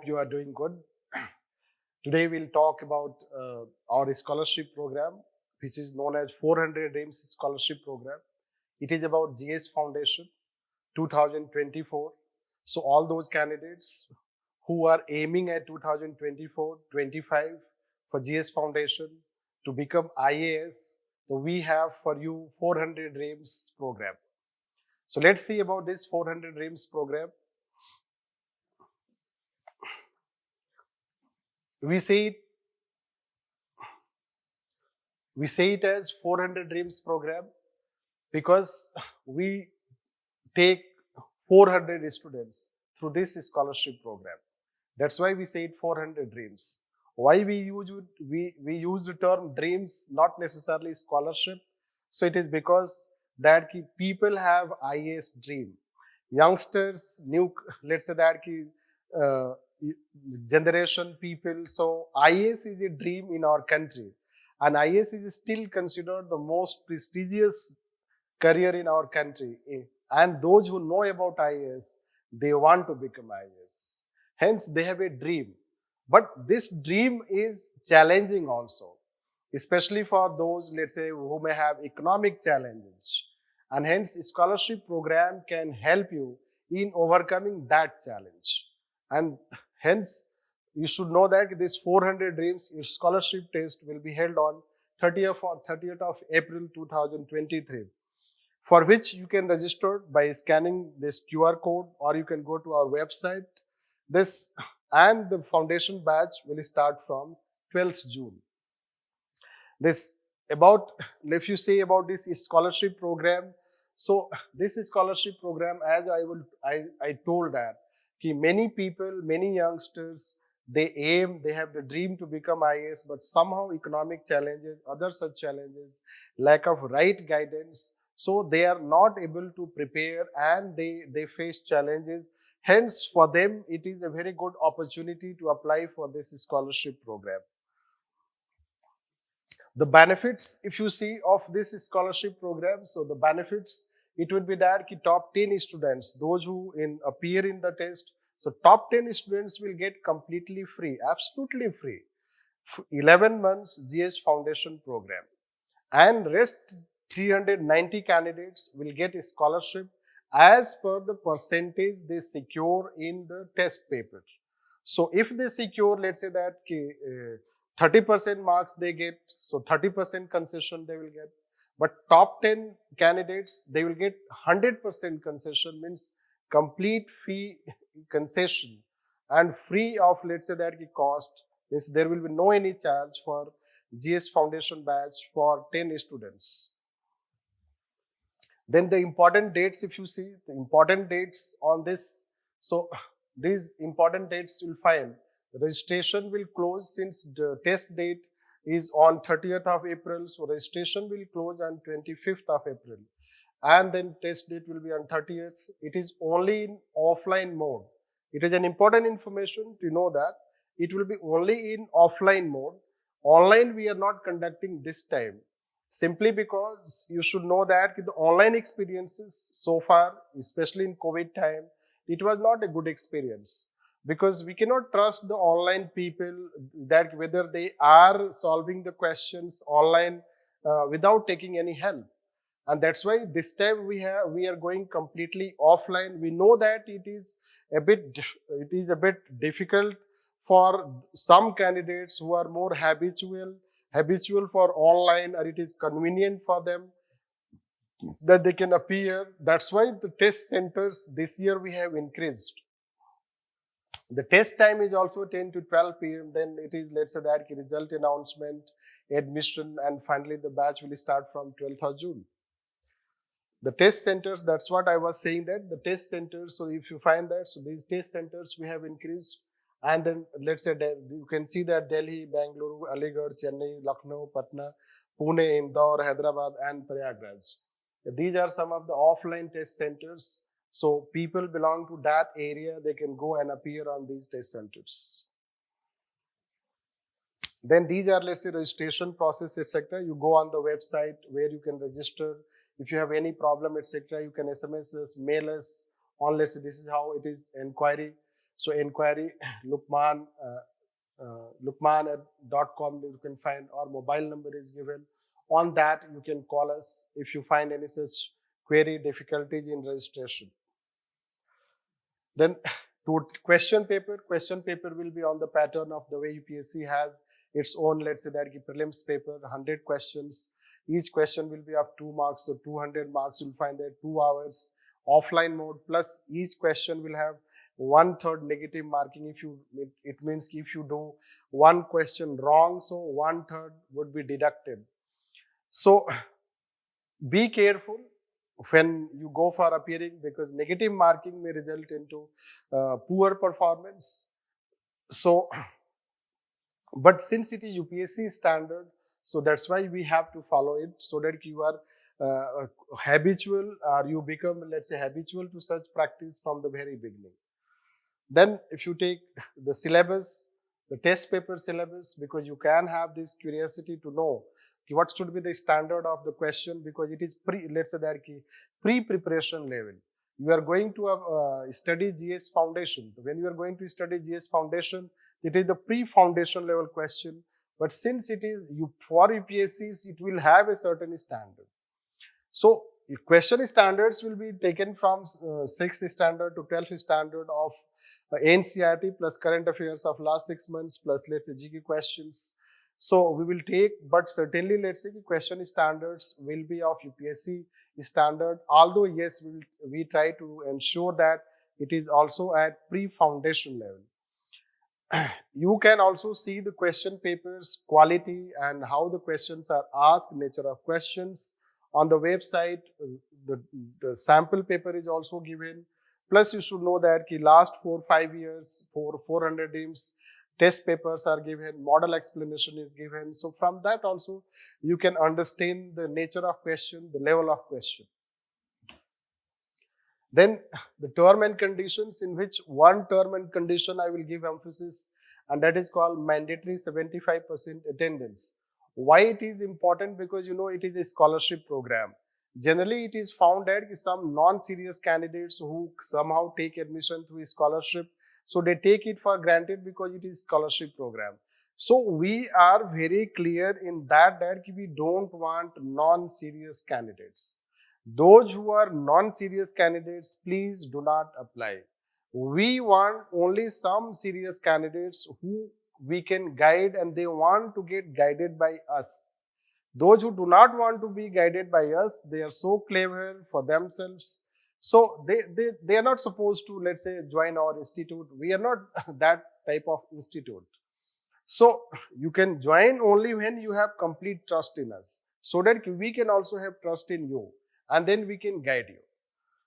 hope you are doing good. Today we'll talk about our scholarship program, which is known as 400 Dreams Scholarship Program. It is about GS Foundation 2024. So all those candidates who are aiming at 2024-25 for GS Foundation to become IAS, so we have for you 400 Dreams program. So let's see about this 400 Dreams program. We say it as 400 Dreams program because we take 400 students through this scholarship program. That's why we say it 400 Dreams. Why we use the term dreams, not necessarily scholarship. So it is because that people have IAS dream. Youngsters, let's say that generation people. So IAS is a dream in our country, and IAS is still considered the most prestigious career in our country. And those who know about IAS, they want to become IAS. Hence, they have a dream. But this dream is challenging also, especially for those, let's say, who may have economic challenges. And hence, scholarship program can help you in overcoming that challenge. And hence, you should know that this 400 Dreams scholarship test will be held on 30th of April 2023, for which you can register by scanning this QR code, or you can go to our website. And the foundation batch will start from 12th June. If you say about this scholarship program, so this scholarship program, as I told that, many people, many youngsters, they have the dream to become IAS, but somehow economic challenges, other such challenges, lack of right guidance, so they are not able to prepare and they face challenges. Hence, for them, it is a very good opportunity to apply for this scholarship program. The benefits, if you see, of this scholarship program, so the benefits, it will be that top 10 students, those who appear in the test, so top 10 students will get completely free, absolutely free, 11 months GS Foundation program. And rest 390 candidates will get a scholarship as per the percentage they secure in the test paper. So if they secure, let's say that 30% marks they get, so 30% concession they will get. But top 10 candidates, they will get 100% concession, means complete fee concession and free of, let's say that cost, means there will be no any charge for GS Foundation batch for 10 students. Then the important dates, if you see, the important dates on this, so these important dates will find. The registration will close since the test date is on 30th of April, so registration will close on 25th of April. And then test date will be on 30th. It is only in offline mode. It is an important information to know that it will be only in offline mode. Online we are not conducting this time. Simply because you should know that the online experiences so far, especially in COVID time, it was not a good experience. Because we cannot trust the online people that whether they are solving the questions online without taking any help. And that's why this time we are going completely offline. We know that it is a bit difficult for some candidates who are more habitual for online, or it is convenient for them that they can appear. That's why the test centers this year we have increased. The test time is also 10 to 12 p.m. Then it is, let's say that result announcement, admission, and finally the batch will start from 12th of June. The test centers, that's what I was saying, that the test centers, so if you find that, so these test centers we have increased. And then let's say you can see that Delhi, Bangalore, Aligarh, Chennai, Lucknow, Patna, Pune, Indore, Hyderabad, and Prayagraj. These are some of the offline test centers. So people belong to that area, they can go and appear on these test centers. Then these are, let's say, registration process, etc. You go on the website where you can register. If you have any problem, etc., you can SMS us, mail us on, let's say, this is how it is, inquiry. So inquiry lukmaan.com you can find, or mobile number is given. On that you can call us if you find any such query, difficulties in registration. Then to question paper will be on the pattern of the way UPSC has its own, let's say that prelims paper, 100 questions. Each question will be of 2 marks, so 200 marks. You'll find that 2 hours offline mode, plus each question will have 1/3 negative marking. If you, it means if you do one question wrong, so 1/3 would be deducted. So be careful when you go for appearing, because negative marking may result into poor performance. So, but since it is UPSC standard, so that's why we have to follow it, so that you are habitual, or you become, let's say, habitual to such practice from the very beginning. Then if you take the syllabus, the test paper syllabus, because you can have this curiosity to know what should be the standard of the question, because it is let's say that pre-preparation level. You are going to study GS foundation. When you are going to study GS foundation, it is the pre-foundation level question. But since it is for UPSCs, it will have a certain standard. So question standards will be taken from 6th standard to 12th standard of NCERT, plus current affairs of last 6 months, plus let's say GK questions. So we will take, but certainly let's say the question standards will be of UPSC standard, although yes, we try to ensure that it is also at pre-foundation level. You can also see the question papers quality and how the questions are asked, nature of questions on the website. The sample paper is also given. Plus you should know that last 4-5 years, 400 DIMS test papers are given, model explanation is given. So from that also you can understand the nature of question, the level of question. Then the term and conditions, in which one term and condition I will give emphasis, and that is called mandatory 75% attendance. Why it is important? Because it is a scholarship program. Generally it is found that some non-serious candidates who somehow take admission through a scholarship, so they take it for granted because it is scholarship program. So we are very clear in that we don't want non-serious candidates. Those who are non-serious candidates, please do not apply. We want only some serious candidates who we can guide, and they want to get guided by us. Those who do not want to be guided by us, they are so clever for themselves. So they are not supposed to, let's say, join our institute. We are not that type of institute. So you can join only when you have complete trust in us, so that we can also have trust in you, and then we can guide you.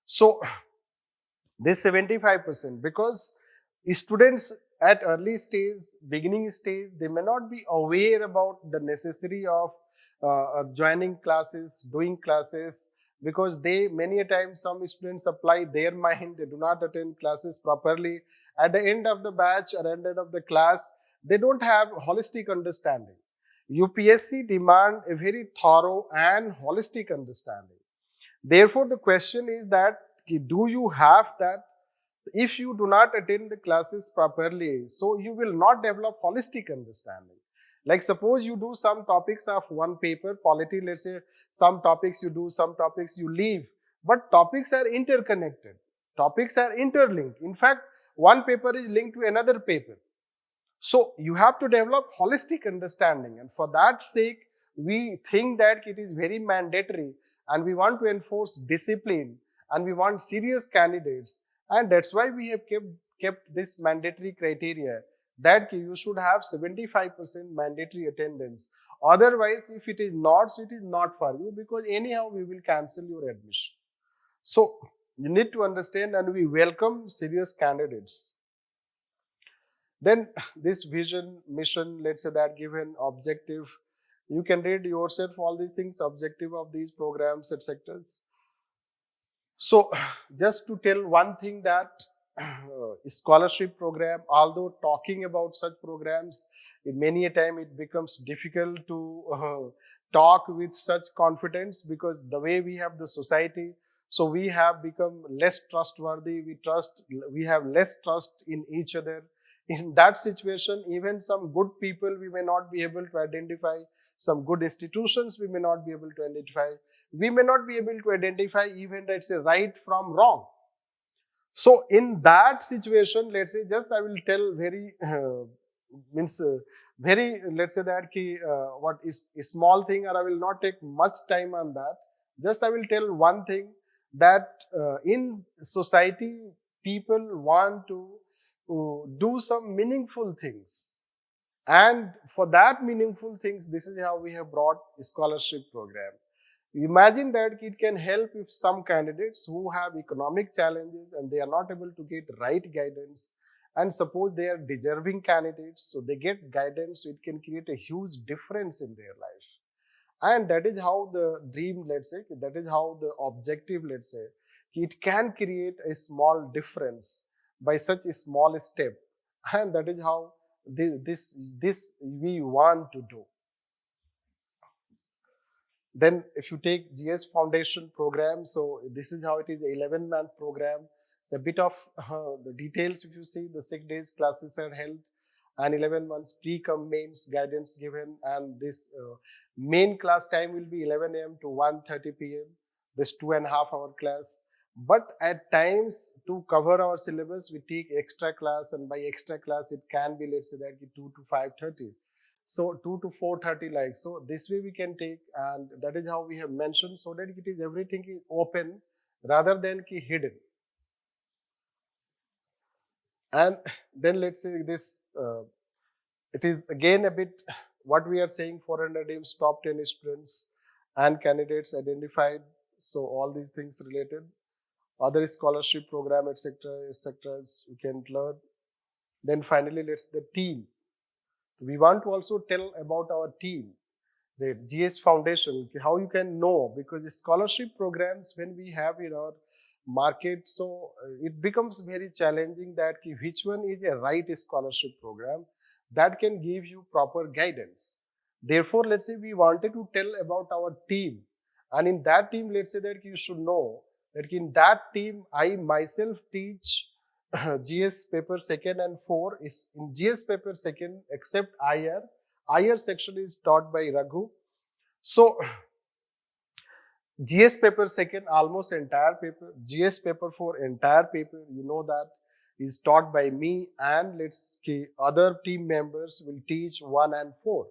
So this 75%, because students at early stage, beginning stage, they may not be aware about the necessity of joining classes, doing classes, because many a times some students apply their mind, they do not attend classes properly. At the end of the batch or at the end of the class, they don't have holistic understanding. UPSC demand a very thorough and holistic understanding. Therefore, the question is that, do you have that? If you do not attend the classes properly, so you will not develop holistic understanding. Like suppose you do some topics of one paper, polity, let's say, some topics you do, some topics you leave, but topics are interconnected. Topics are interlinked. In fact, one paper is linked to another paper. So you have to develop holistic understanding, and for that sake, we think that it is very mandatory, and we want to enforce discipline, and we want serious candidates, and that's why we have kept this mandatory criteria, that you should have 75% mandatory attendance. Otherwise, if it is not, so it is not for you, because anyhow we will cancel your admission. So you need to understand, and we welcome serious candidates. Then this vision, mission, let's say that given objective, you can read yourself all these things, objective of these programs, etc. So just to tell one thing, that scholarship program, although talking about such programs, many a time it becomes difficult to talk with such confidence, because the way we have the society, So we have become less trustworthy. We have less trust in each other. In that situation, even some good people we may not be able to identify, some good institutions we may not be able to identify. We may not be able to identify even, let's say, right from wrong. So in that situation, let's say, just I will tell very, let's say that what is a small thing, or I will not take much time on that. Just I will tell one thing, that in society, people want to do some meaningful things. And for that meaningful things, this is how we have brought a scholarship program. Imagine that it can help if some candidates who have economic challenges and they are not able to get right guidance, and suppose they are deserving candidates, so they get guidance, so it can create a huge difference in their life. And that is how the dream, let's say, that is how the objective, let's say, it can create a small difference by such a small step. And that is how this we want to do. Then if you take GS Foundation program, so this is how it is, 11-month program. It's a bit of the details. If you see, the 6 days classes are held, and 11 months pre-cum mains guidance given, and this main class time will be 11 a.m. to 1:30 p.m. This 2.5 hour class. But at times, to cover our syllabus, we take extra class, and by extra class, it can be, let's say, that 2 to 5:30. So 2 to 4:30, like, so this way we can take, and that is how we have mentioned, so that it is everything is open rather than hidden. And then let's say this, it is again a bit what we are saying, 400 aims, top 10 students and candidates identified. So all these things related, other scholarship program, etc., you can learn. Then finally, let's the team. We want to also tell about our team, the GS Foundation, how you can know, because the scholarship programs, when we have in our market, so it becomes very challenging that which one is a right scholarship program that can give you proper guidance. Therefore, let's say we wanted to tell about our team, and in that team, let's say that you should know that in that team, I myself teach GS paper 2nd and 4 is in GS paper 2nd, except IR section is taught by Raghu. So GS paper 2nd, almost entire paper. GS paper 4, entire paper, you know that, is taught by me, and other team members will teach 1 and 4.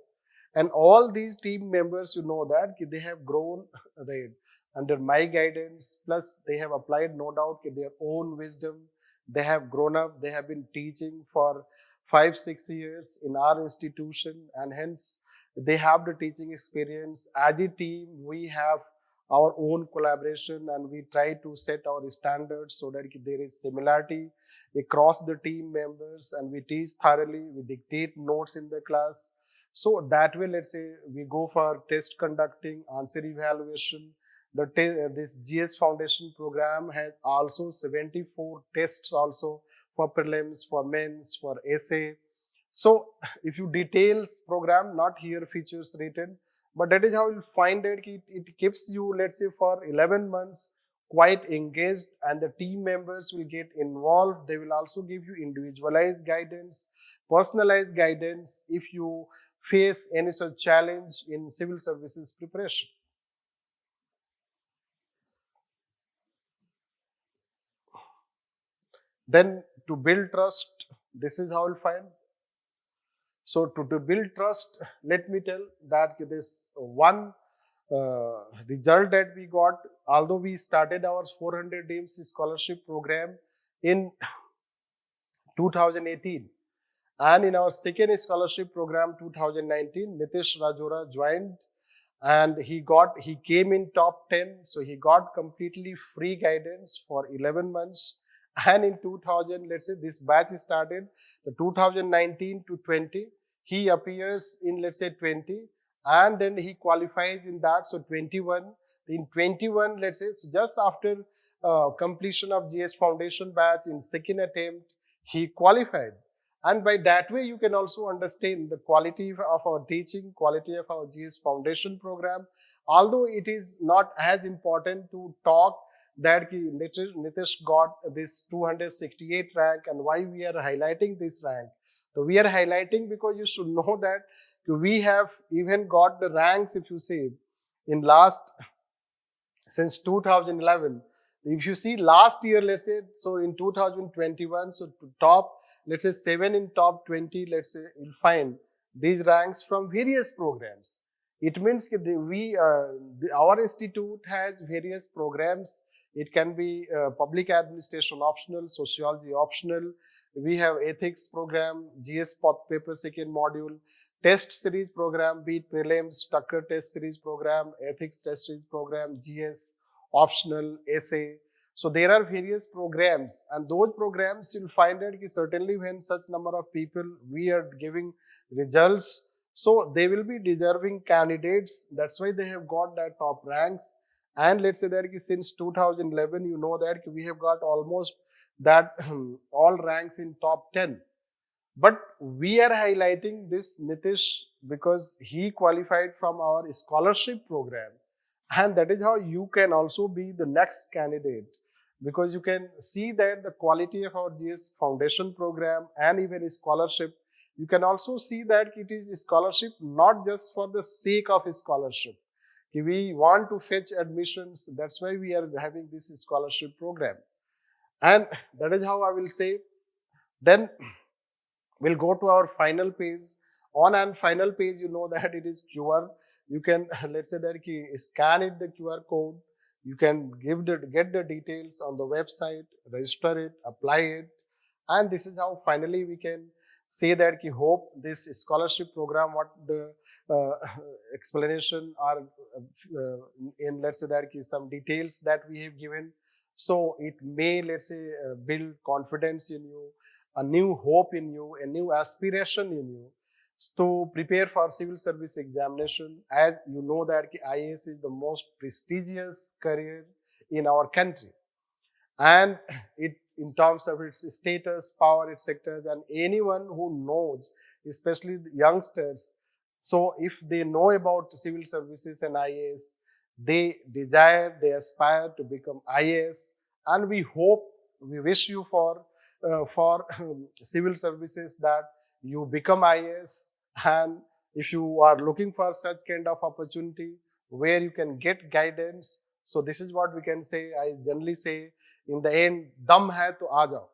And all these team members, you know that they have grown under my guidance, plus they have applied, no doubt, their own wisdom. They have grown up, they have been teaching for 5-6 years in our institution, and hence they have the teaching experience. As a team, we have our own collaboration, and we try to set our standards so that there is similarity across the team members, and we teach thoroughly, we dictate notes in the class. So that way, let's say, we go for test conducting, answer evaluation. This GS Foundation program has also 74 tests also for prelims, for mains, for essay. So if you details program, not here features written, but that is how you'll find it. It keeps you, let's say, for 11 months quite engaged, and the team members will get involved. They will also give you individualized guidance, personalized guidance if you face any such challenge in civil services preparation. Then to build trust, this is how you'll find. So to build trust, let me tell that this one result that we got, although we started our 400 aims scholarship program in 2018, and in our second scholarship program 2019, Nitish Rajora joined, and he came in top 10, so he got completely free guidance for 11 months. And in 2000, let's say this batch started, the 2019 to 20, he appears in, let's say, 20, and then he qualifies in that, so 21. In 21, let's say, so just after completion of GS Foundation batch, in second attempt, he qualified. And by that way, you can also understand the quality of our teaching, quality of our GS Foundation program. Although it is not as important to talk that Nitish got this 268 rank, and why we are highlighting this rank. So we are highlighting because you should know that we have even got the ranks, if you see, in last, since 2011. If you see last year, let's say, so in 2021, so to top, let's say 7 in top 20, let's say, you'll find these ranks from various programs. It means that our institute has various programs. It can be public administration optional, sociology optional. We have ethics program, GS paper second module, test series program, be it prelims, Tucker test series program, ethics test series program, GS optional, essay. So there are various programs, and those programs you'll find that certainly when such number of people we are giving results, so they will be deserving candidates. That's why they have got that top ranks. And let's say that since 2011, you know that we have got almost that all ranks in top 10. But we are highlighting this Nitish because he qualified from our scholarship program. And that is how you can also be the next candidate, because you can see that the quality of our GS foundation program and even scholarship, you can also see that it is scholarship not just for the sake of scholarship. We want to fetch admissions, that's why we are having this scholarship program. And that is how I will say. Then we'll go to our final page. On and final page, you know that it is QR. You can, let's say that scan it, the QR code. You can get the details on the website, register it, apply it. And this is how finally we can say that hope this scholarship program, what the explanation are in, let's say that some details that we have given. So it may, let's say, build confidence in you, a new hope in you, a new aspiration in you to prepare for civil service examination. As you know that IAS is the most prestigious career in our country, and it, in terms of its status, power, etc., and anyone who knows, especially the youngsters, so if they know about civil services and IAS, they desire, they aspire to become IAS, and we hope, we wish you for civil services that you become IAS. And if you are looking for such kind of opportunity where you can get guidance, so this is what we can say. I generally say, in the end, dum hai to aa jao.